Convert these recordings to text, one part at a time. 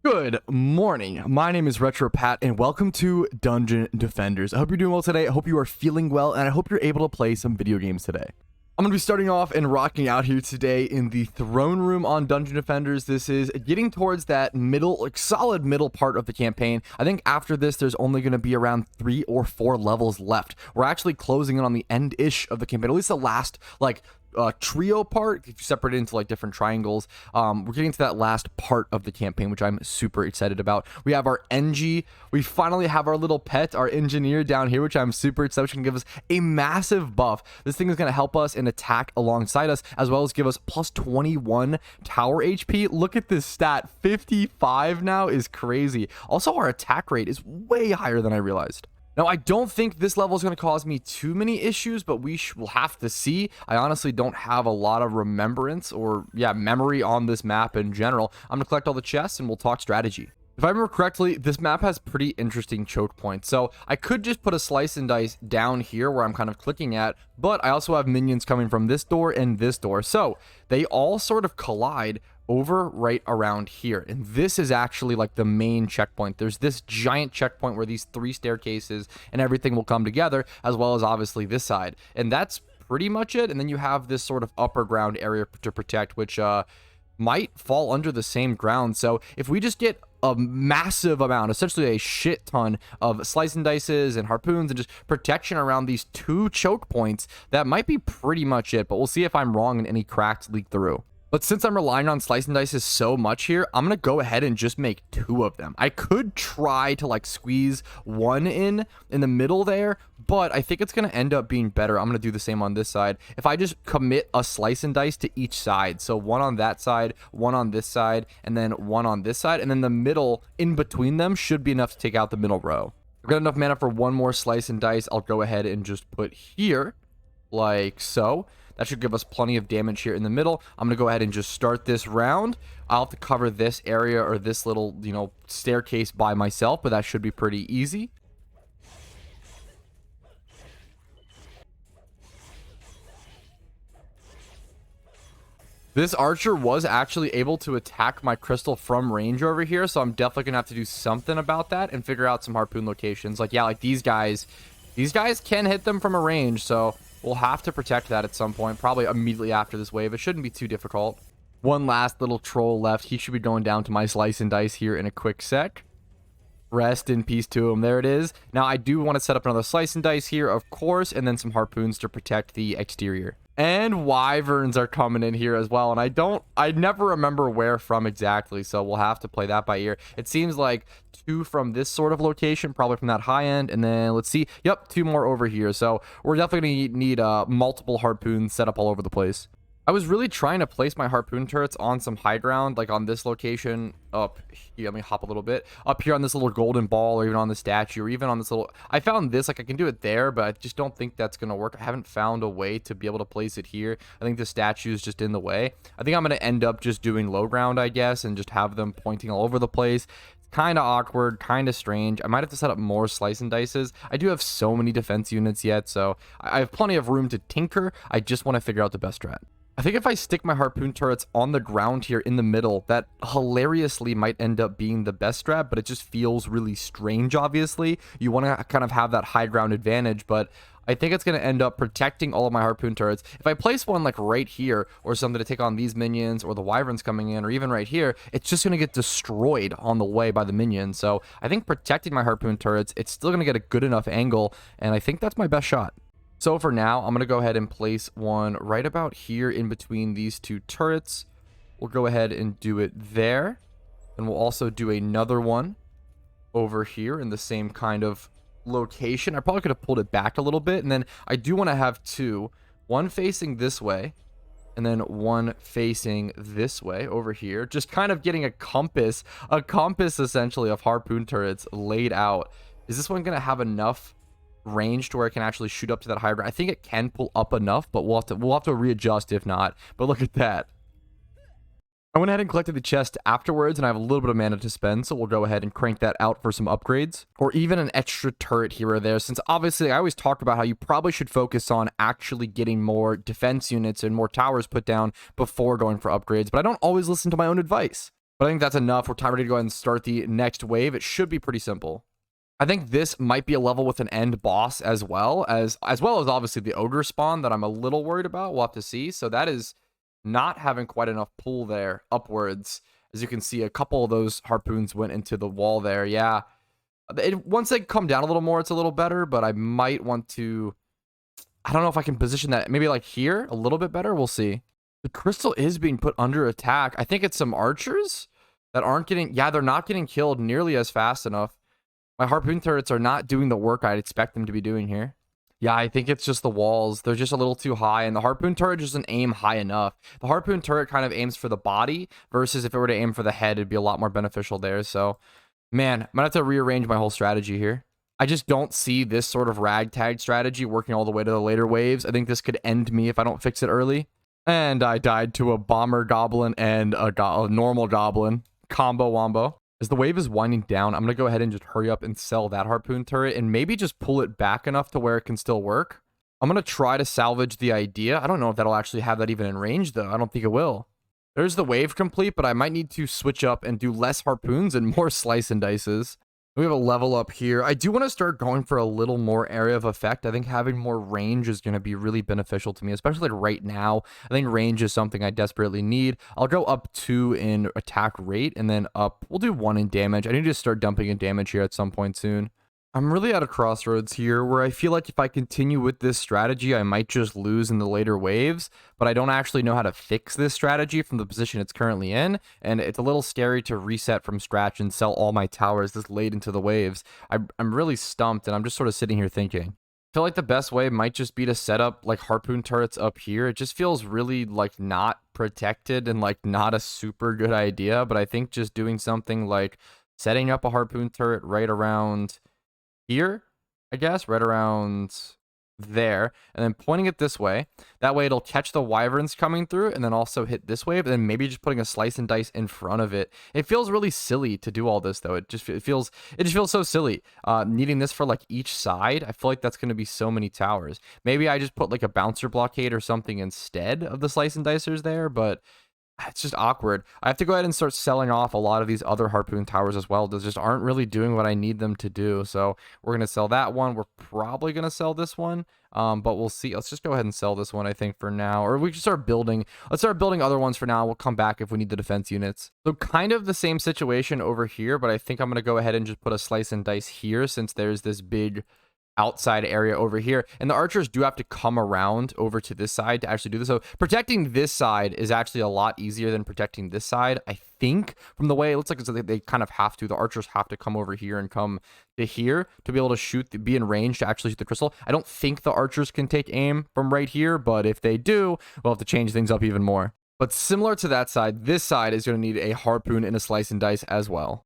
Good morning. My name is Retro Pat, and welcome to Dungeon Defenders. I hope you're doing well today. I hope you are feeling well, and I hope you're able to play some video games today. I'm going to be starting off and rocking out here today in the throne room on Dungeon Defenders. This is getting towards that middle, solid middle part of the campaign. I think after this, there's only going to be around 3 or 4 levels left. We're actually closing in on the end-ish of the campaign, at least the last, trio part. If you separate it into like different triangles, we're getting to that last part of the campaign, which I'm super excited about. We have our NG. We finally have our little pet, our engineer down here, which I'm super excited. Which can give us a massive buff. This thing is going to help us in attack alongside us, as well as give us plus 21 tower HP. Look at this stat. 55 now is crazy. Also, our attack rate is way higher than I realized. Now, I don't think this level is going to cause me too many issues, but we will have to see. I honestly don't have a lot of remembrance or, memory on this map in general. I'm going to collect all the chests and we'll talk strategy. If I remember correctly, this map has pretty interesting choke points. So I could just put a slice and dice down here where I'm kind of clicking at, but I also have minions coming from this door and this door. So they all sort of collide over right around here, and this is actually like the main checkpoint. There's this giant checkpoint where these 3 staircases and everything will come together, as well as obviously this side, and that's pretty much it. And then you have this sort of upper ground area to protect, which might fall under the same ground. So if we just get a massive amount, essentially a shit ton of slice and dices and harpoons and just protection around these 2 choke points, that might be pretty much it. But we'll see if I'm wrong and any cracks leak through. But since I'm relying on slice and dices so much here, I'm going to go ahead and just make 2 of them. I could try to like squeeze 1 in the middle there, but I think it's going to end up being better. I'm going to do the same on this side. If I just commit a slice and dice to each side, so 1 on that side, 1 on this side, and then 1 on this side, and then the middle in between them should be enough to take out the middle row. I've got enough mana for 1 more slice and dice. I'll go ahead and just put here like so. That should give us plenty of damage here in the middle. I'm going to go ahead and just start this round. I'll have to cover this area or this little, staircase by myself, but that should be pretty easy. This archer was actually able to attack my crystal from range over here, so I'm definitely going to have to do something about that and figure out some harpoon locations. Like these guys can hit them from a range, so we'll have to protect that at some point, probably immediately after this wave. It shouldn't be too difficult. One last little troll left. He should be going down to my slice and dice here in a quick sec. Rest in peace to him. There it is. Now, I do want to set up another slice and dice here, of course, and then some harpoons to protect the exterior. And wyverns are coming in here as well, and I never remember where from exactly, so we'll have to play that by ear. It seems like 2 from this sort of location, probably from that high end, and then let's see, yep, 2 more over here. So we're definitely gonna need multiple harpoons set up all over the place. I was really trying to place my harpoon turrets on some high ground, like on this location up here. Let me hop a little bit up here on this little golden ball, or even on the statue, or even on this little, I found this, like I can do it there, but I just don't think that's going to work. I haven't found a way to be able to place it here. I think the statue is just in the way. I think I'm going to end up just doing low ground, I guess, and just have them pointing all over the place. Kind of awkward, kind of strange. I might have to set up more slice and dices. I do have so many defense units yet, so I have plenty of room to tinker. I just want to figure out the best strat. I think if I stick my harpoon turrets on the ground here in the middle, that hilariously might end up being the best strat, but it just feels really strange, obviously. You want to kind of have that high ground advantage, but I think it's going to end up protecting all of my harpoon turrets. If I place one like right here or something to take on these minions or the wyverns coming in, or even right here, it's just going to get destroyed on the way by the minions. So I think protecting my harpoon turrets, it's still going to get a good enough angle, and I think that's my best shot. So for now, I'm going to go ahead and place one right about here in between these 2 turrets. We'll go ahead and do it there. And we'll also do another one over here in the same kind of location. I probably could have pulled it back a little bit. And then I do want to have 2. One facing this way, and then one facing this way over here. Just kind of getting a compass essentially of harpoon turrets laid out. Is this one going to have enough range to where it can actually shoot up to that higher ground? I think it can pull up enough, but we'll have to readjust if not. But look at that. I went ahead and collected the chest afterwards, and I have a little bit of mana to spend, so we'll go ahead and crank that out for some upgrades, or even an extra turret here or there, since obviously I always talk about how you probably should focus on actually getting more defense units and more towers put down before going for upgrades, but I don't always listen to my own advice. But I think that's enough. We're time ready to go ahead and start the next wave. It should be pretty simple. I think this might be a level with an end boss as well as obviously the ogre spawn that I'm a little worried about. We'll have to see. So that is not having quite enough pull there upwards. As you can see, a couple of those harpoons went into the wall there. Yeah. Once they come down a little more, it's a little better, but I might want to... I don't know if I can position that maybe like here a little bit better. We'll see. The crystal is being put under attack. I think it's some archers that aren't getting... Yeah, they're not getting killed nearly as fast enough. My harpoon turrets are not doing the work I'd expect them to be doing here. Yeah, I think it's just the walls. They're just a little too high, and the harpoon turret doesn't aim high enough. The harpoon turret kind of aims for the body, versus if it were to aim for the head, it'd be a lot more beneficial there. So, man, I might have to rearrange my whole strategy here. I just don't see this sort of ragtag strategy working all the way to the later waves. I think this could end me if I don't fix it early. And I died to a bomber goblin and a normal goblin. Combo wombo. As the wave is winding down, I'm going to go ahead and just hurry up and sell that harpoon turret and maybe just pull it back enough to where it can still work. I'm going to try to salvage the idea. I don't know if that'll actually have that even in range, though. I don't think it will. There's the wave complete, but I might need to switch up and do less harpoons and more slice and dices. We have a level up here. I do want to start going for a little more area of effect. I think having more range is going to be really beneficial to me, especially like right now. I think range is something I desperately need. I'll go up 2 in attack rate and then up. We'll do 1 in damage. I need to start dumping in damage here at some point soon. I'm really at a crossroads here where I feel like if I continue with this strategy, I might just lose in the later waves, but I don't actually know how to fix this strategy from the position it's currently in, and it's a little scary to reset from scratch and sell all my towers this late into the waves. I'm really stumped, and I'm just sort of sitting here thinking. I feel like the best way might just be to set up like harpoon turrets up here. It just feels really like not protected and like not a super good idea, but I think just doing something like setting up a harpoon turret right around here, I guess, right around there, and then pointing it this way. That way it'll catch the wyverns coming through and then also hit this wave, and then maybe just putting a slice and dice in front of it. It feels really silly to do all this, though. It just feels so silly. Needing this for like each side, I feel like that's going to be so many towers. Maybe I just put like a bouncer blockade or something instead of the slice and dicers there, but it's just awkward. I have to go ahead and start selling off a lot of these other harpoon towers as well. They just aren't really doing what I need them to do. So we're going to sell that one. We're probably going to sell this one, but we'll see. Let's just go ahead and sell this one, I think, for now. Or we can start building. Let's start building other ones for now. We'll come back if we need the defense units. So kind of the same situation over here, but I think I'm going to go ahead and just put a slice and dice here since there's this big outside area over here, and the archers do have to come around over to this side to actually do this. So protecting this side is actually a lot easier than protecting this side, I think, from the way it looks like. It's like they kind of have to. The archers have to come over here and come to here to be able to shoot, be in range to actually shoot the crystal. I don't think the archers can take aim from right here, but if they do, we'll have to change things up even more. But similar to that side, this side is going to need a harpoon and a slice and dice as well.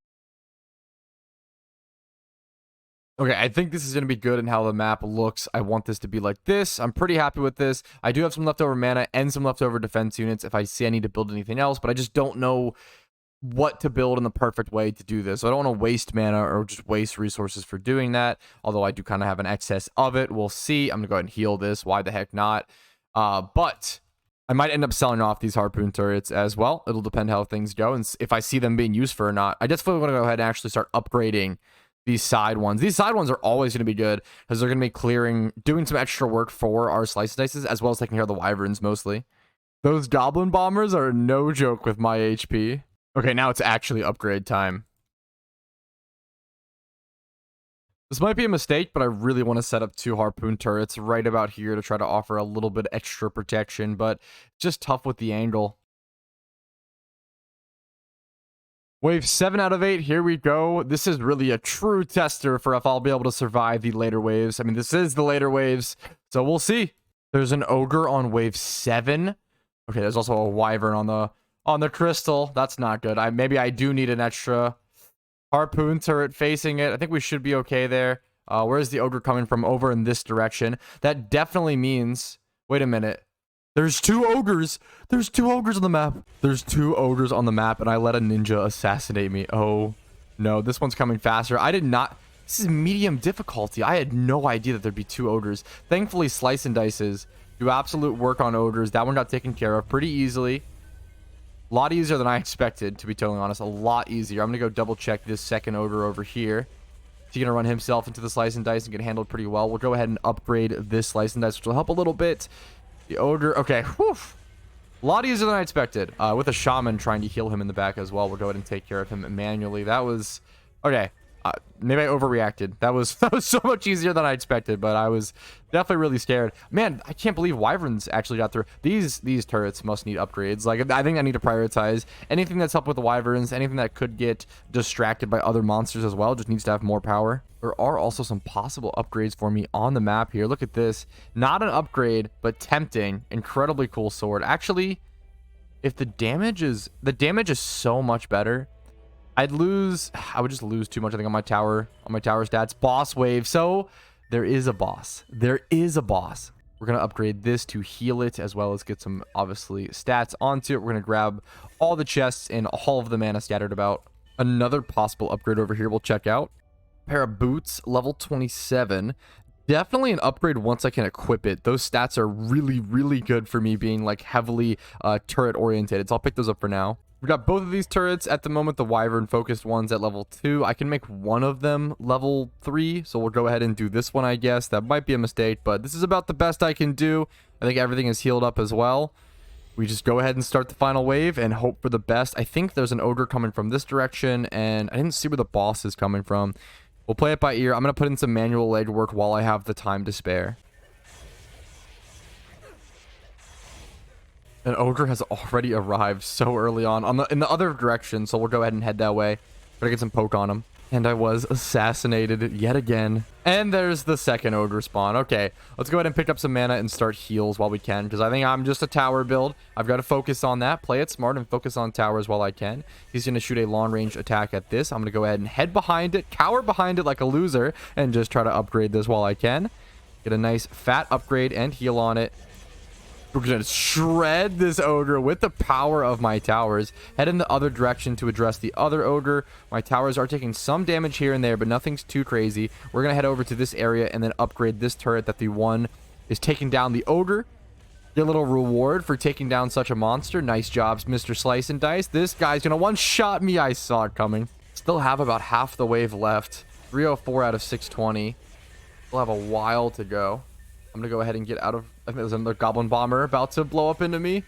Okay, I think this is going to be good in how the map looks. I want this to be like this. I'm pretty happy with this. I do have some leftover mana and some leftover defense units if I see I need to build anything else, but I just don't know what to build in the perfect way to do this. So I don't want to waste mana or just waste resources for doing that, although I do kind of have an excess of it. We'll see. I'm going to go ahead and heal this. Why the heck not? But I might end up selling off these harpoon turrets as well. It'll depend how things go and if I see them being used for or not. I just feel want to go ahead and actually start upgrading these side ones. These side ones are always going to be good because they're going to be clearing, doing some extra work for our slice and dices, as well as taking care of the wyverns mostly. Those goblin bombers are no joke with my HP. Okay, now it's actually upgrade time. This might be a mistake, but I really want to set up 2 harpoon turrets right about here to try to offer a little bit extra protection, but it's just tough with the angle. Wave 7 out of 8, here we go. This is really a true tester for if I'll be able to survive the later waves. I mean, this is the later waves, so we'll see. There's an ogre on wave 7. Okay, there's also a wyvern on the crystal. That's not good. Maybe I do need an extra harpoon turret facing it. I think we should be okay there. Where's the ogre coming from? Over in this direction. That definitely means... Wait a minute. There's 2 ogres. There's 2 ogres on the map. There's 2 ogres on the map, and I let a ninja assassinate me. Oh, no. This one's coming faster. I did not... This is medium difficulty. I had no idea that there'd be 2 ogres. Thankfully, slice and dices do absolute work on ogres. That one got taken care of pretty easily. A lot easier than I expected, to be totally honest. A lot easier. I'm going to go double check this second Ogre over here. He's going to run himself into the Slice and Dice and get handled pretty well. We'll go ahead and upgrade this Slice and Dice, which will help a little bit. The Ogre, okay, whew. A lot easier than I expected. With a Shaman trying to heal him in the back as well. We'll go ahead and take care of him manually. That was, okay. Maybe I overreacted. That was so much easier than I expected, but I was definitely really scared. Man, I can't believe Wyverns actually got through. These turrets must need upgrades. Like, I think I need to prioritize anything that's up with the Wyverns, anything that could get distracted by other monsters as well, just needs to have more power. There are also some possible upgrades for me on the map here. Look at this. Not an upgrade, but tempting. Incredibly cool sword. Actually, if the damage is so much better, I would just lose too much, I think, on my tower stats. Boss wave. So there is a boss. We're going to upgrade this to heal it, as well as get some, obviously, stats onto it. We're going to grab all the chests and all of the mana scattered about. Another possible upgrade over here we'll check out. Pair of boots, level 27. Definitely an upgrade once I can equip it. Those stats are really, really good for me being, like, heavily turret oriented. So I'll pick those up for now. We've got both of these turrets at the moment, the Wyvern focused ones at level 2. I can make one of them level 3, so we'll go ahead and do this one, I guess. That might be a mistake, but this is about the best I can do. I think everything is healed up as well. We just go ahead and start the final wave and hope for the best. I think there's an Ogre coming from this direction, and I didn't see where the boss is coming from. We'll play it by ear. I'm going to put in some manual legwork while I have the time to spare. An Ogre has already arrived so early on in the other direction, so we'll go ahead and head that way. Better get some poke on him. And I was assassinated yet again. And there's the second Ogre spawn. Okay, let's go ahead and pick up some mana and start heals while we can, because I think I'm just a tower build. I've got to focus on that, play it smart, and focus on towers while I can. He's going to shoot a long-range attack at this. I'm going to go ahead and head behind it, cower behind it like a loser, and just try to upgrade this while I can. Get a nice fat upgrade and heal on it. We're going to shred this Ogre with the power of my towers. Head in the other direction to address the other Ogre. My towers are taking some damage here and there, but nothing's too crazy. We're going to head over to this area and then upgrade this turret that the one is taking down the Ogre. Get a little reward for taking down such a monster. Nice jobs, Mr. Slice and Dice. This guy's going to one-shot me. I saw it coming. Still have about half the wave left. 304 out of 620. We'll have a while to go. I'm going to go ahead and get out of... I think there's another Goblin Bomber about to blow up into me.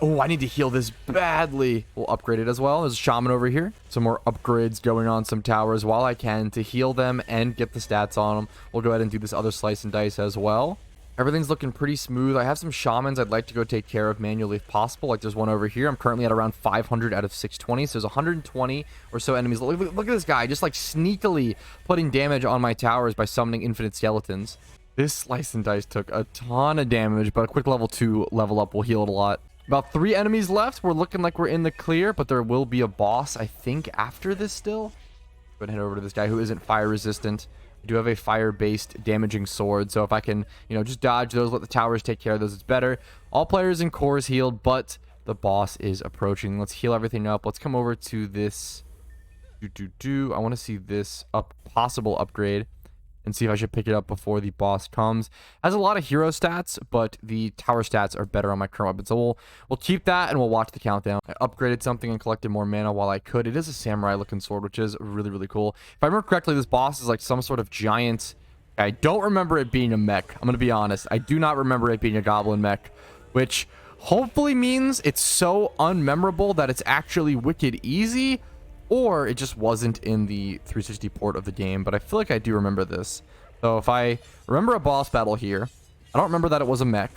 Oh, I need to heal this badly. We'll upgrade it as well. There's a Shaman over here. Some more upgrades going on some towers while I can to heal them and get the stats on them. We'll go ahead and do this other Slice and Dice as well. Everything's looking pretty smooth. I have some Shamans I'd like to go take care of manually if possible. Like there's one over here. I'm currently at around 500 out of 620. So there's 120 or so enemies. Look at this guy just like sneakily putting damage on my towers by summoning infinite skeletons. This Slice and Dice took a ton of damage, but a quick level 2 level up will heal it a lot. About 3 enemies left. We're looking like we're in the clear, but there will be a boss, I think, after this still. Go ahead and head over to this guy who isn't fire resistant. I do have a fire-based damaging sword, so if I can, just dodge those, let the towers take care of those, it's better. All players in core is healed, but the boss is approaching. Let's heal everything up. Let's come over to this. I want to see this possible upgrade and see if I should pick it up before the boss comes. Has a lot of hero stats, but the tower stats are better on my current weapon. So we'll keep that and we'll watch the countdown. I upgraded something and collected more mana while I could. It is a samurai looking sword, which is really, really cool. If I remember correctly, this boss is like some sort of giant... I don't remember it being a mech. I'm going to be honest. I do not remember it being a goblin mech, which hopefully means it's so unmemorable that it's actually wicked easy. Or it just wasn't in the 360 port of the game, but I feel like I do remember this. So if I remember a boss battle here, I don't remember that it was a mech.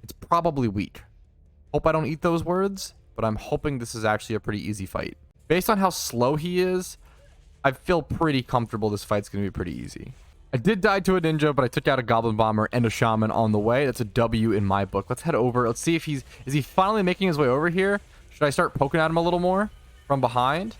It's probably weak. Hope I don't eat those words, but I'm hoping this is actually a pretty easy fight. Based on how slow he is, I feel pretty comfortable this fight's going to be pretty easy. I did die to a ninja, but I took out a Goblin Bomber and a Shaman on the way. That's a W in my book. Let's head over. Let's see if is he finally making his way over here? Should I start poking at him a little more from behind?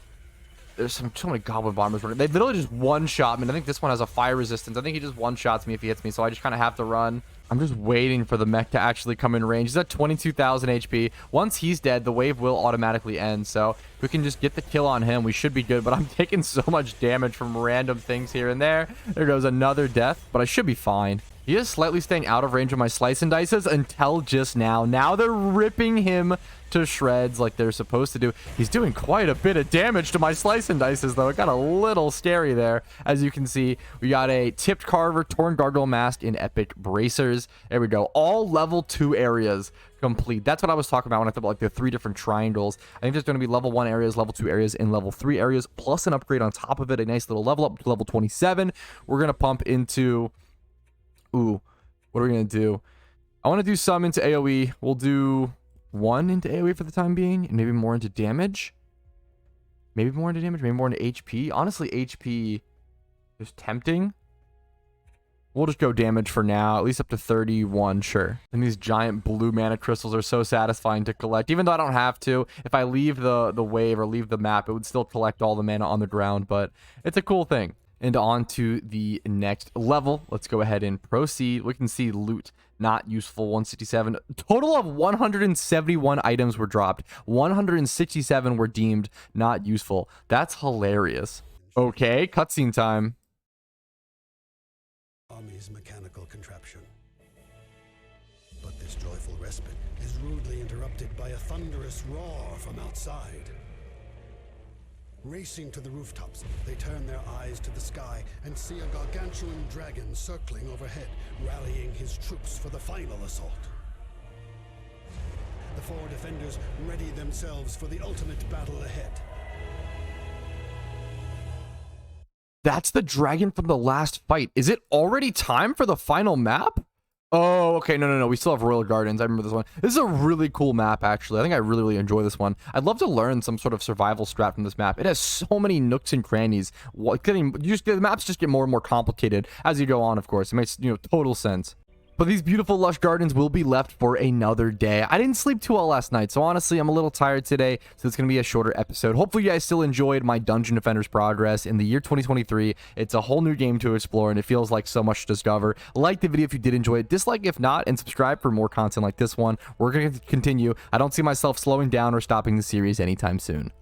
There's so many Goblin Bombers. They literally just one-shot me. I think this one has a fire resistance. I think he just one-shots me if he hits me, so I just kind of have to run. I'm just waiting for the mech to actually come in range. He's at 22,000 HP. Once he's dead, the wave will automatically end, so if we can just get the kill on him, we should be good, but I'm taking so much damage from random things here and there. There goes another death, but I should be fine. He is slightly staying out of range of my slice and dices until just now. Now they're ripping him to shreds like they're supposed to do. He's doing quite a bit of damage to my slice and dices, though. It got a little scary there. As you can see, we got a tipped carver, torn gargoyle mask, and epic bracers. There we go. All level 2 areas complete. That's what I was talking about when I thought about like the 3 different triangles. I think there's going to be level 1 areas, level 2 areas, and level 3 areas, plus an upgrade on top of it. A nice little level up to level 27. We're going to pump into... Ooh, what are we going to do? I want to do some into AoE. We'll do 1 into AoE for the time being, and maybe more into damage. Maybe more into damage, maybe more into HP. Honestly, HP is tempting. We'll just go damage for now, at least up to 31, sure. And these giant blue mana crystals are so satisfying to collect, even though I don't have to. If I leave the wave or leave the map, it would still collect all the mana on the ground, but it's a cool thing. And on to the next level. Let's go ahead and proceed. We can see loot not useful, 167. Total of 171 items were dropped. 167 were deemed not useful. That's hilarious. Okay, cutscene time. Army's mechanical contraption. But this joyful respite is rudely interrupted by a thunderous roar from outside. Racing to the rooftops, they turn their eyes to the sky and see a gargantuan dragon circling overhead, rallying his troops for the final assault. The 4 defenders ready themselves for the ultimate battle ahead. That's the dragon from the last fight. Is it already time for the final map? Oh, okay. No. We still have Royal Gardens. I remember this one. This is a really cool map, actually. I think I really enjoy this one. I'd love to learn some sort of survival strat from this map. It has so many nooks and crannies. The maps just get more and more complicated as you go on, of course. It makes, total sense. But these beautiful lush gardens will be left for another day. I didn't sleep too well last night, so honestly, I'm a little tired today, so it's going to be a shorter episode. Hopefully, you guys still enjoyed my Dungeon Defenders progress in the year 2023. It's a whole new game to explore, and it feels like so much to discover. Like the video if you did enjoy it, dislike if not, and subscribe for more content like this one. We're going to continue. I don't see myself slowing down or stopping the series anytime soon.